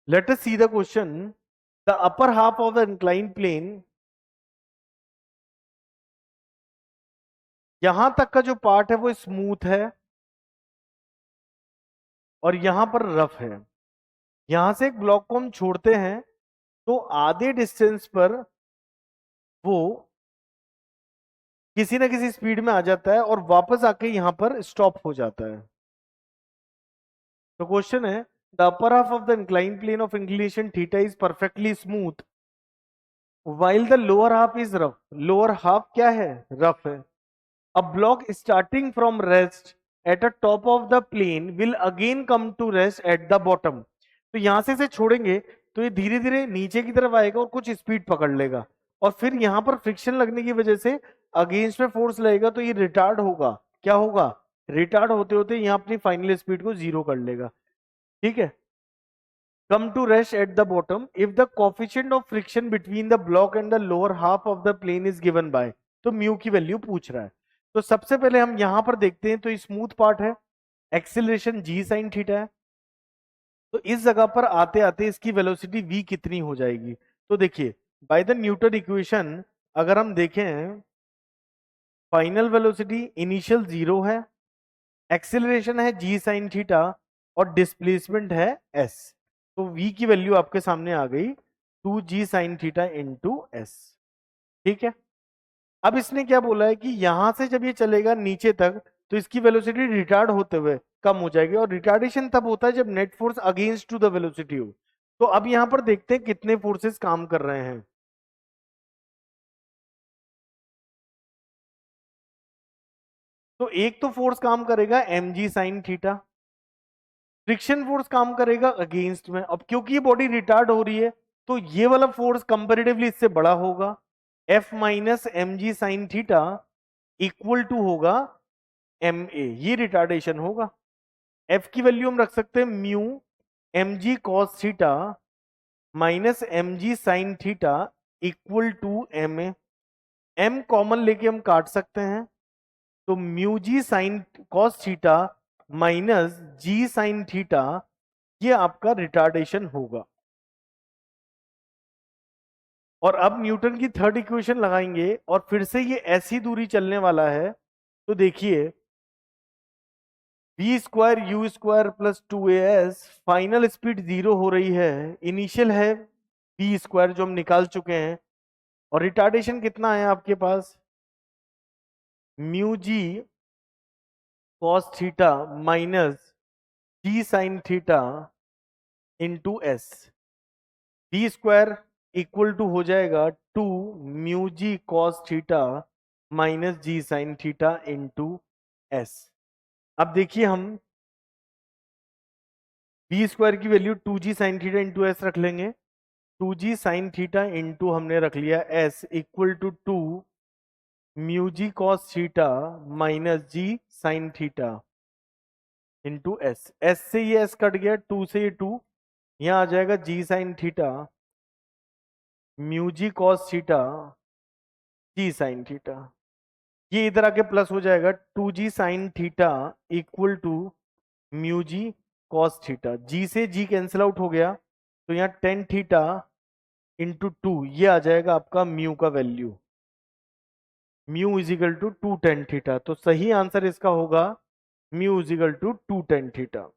Let us see the question. The upper half of the inclined plane, यहां तक का जो पार्ट है वो स्मूथ है और यहां पर रफ है। यहां से एक ब्लॉक को हम छोड़ते हैं तो आधे डिस्टेंस पर वो किसी ना किसी स्पीड में आ जाता है और वापस आके यहां पर स्टॉप हो जाता है। तो क्वेश्चन है, the upper half of the incline plane of inclination theta is perfectly smooth while the lower half is rough. Lower half क्या है? रफ है। A block starting from rest at the top of the plane will again come to rest at the bottom. तो यहां से इसे छोड़ेंगे तो ये धीरे धीरे नीचे की तरफ आएगा और कुछ स्पीड पकड़ लेगा और फिर यहां पर फ्रिक्शन लगने की वजह से अगेंस्ट में फोर्स लगेगा तो ये रिटार्ड होगा। क्या होगा? रिटार्ड होते होते यहां अपनी फाइनल स्पीड को जीरो कर लेगा। ठीक है। come to rest at the bottom if the coefficient of friction between the block and the lower half of the plane is given by। तो म्यू की वैल्यू पूछ रहा है। तो सबसे पहले हम यहां पर देखते हैं, तो स्मूथ पार्ट है, एक्सीलरेशन जी साइन थीटा है। तो इस जगह पर आते आते इसकी वेलोसिटी v कितनी हो जाएगी? तो देखिए, बाय द न्यूटन इक्वेशन अगर हम देखें, फाइनल वेलोसिटी इनिशियल जीरो है, एक्सीलरेशन है जी साइन थीटा और डिस्प्लेसमेंट है s। तो v की वैल्यू आपके सामने आ गई 2g sign theta into S. ठीक है। अब इसने क्या बोला है कि यहां से जब ये चलेगा नीचे तक तो इसकी वेलोसिटी रिटार्ड होते हुए कम हो जाएगी और रिटार्डेशन तब होता है जब net force against to the velocity हो। तो अब यहां पर देखते हैं कितने फोर्सेस काम कर रहे हैं। तो एक तो फोर्स काम करेगा mg sine theta, friction force काम करेगा अगेंस्ट में। अब क्योंकि ये बॉडी रिटार्ड हो रही है तो ये वाला फोर्स कंपेरेटिवली इससे बड़ा होगा, F minus m g sine theta equal to होगा एम ए, ये रिटार्डेशन होगा। F की वैल्यू हम रख सकते हैं mu m g cos theta minus m g sine theta equal to m a. एम कॉमन लेके हम काट सकते हैं तो mu g sine cos theta minus g sine theta, ये आपका रिटार्डेशन होगा। और अब न्यूटन की थर्ड इक्वेशन लगाएंगे और फिर से ये ऐसी दूरी चलने वाला है। तो देखिए, v square u square plus two a s, final speed zero हो रही है, इनिशियल है वी स्क्वायर जो हम निकाल चुके हैं, और रिटार्डेशन कितना है आपके पास? Mu g cos theta minus g sine theta into s. V square equal to हो जाएगा two mu g cos theta minus g sine theta into s. अब देखिए, हम बी स्क्वायर की value two g sine theta into s रख लेंगे। Two g sine theta into हमने रख लिया s equal to two mu g cos theta minus g sine theta into s. S से ये एस कट गया, to से ये टू, यहां आ जाएगा g sine theta mu g cos theta g sine theta. ये इधर आके प्लस हो जाएगा, two g sine theta equal to mu g cos theta. G से जी कैंसिल आउट हो गया तो यहाँ टेन थीटा इंटू टू, ये आ जाएगा आपका म्यू का value, mu is equal to two tan theta. तो सही आंसर इसका होगा mu is equal to two tan theta.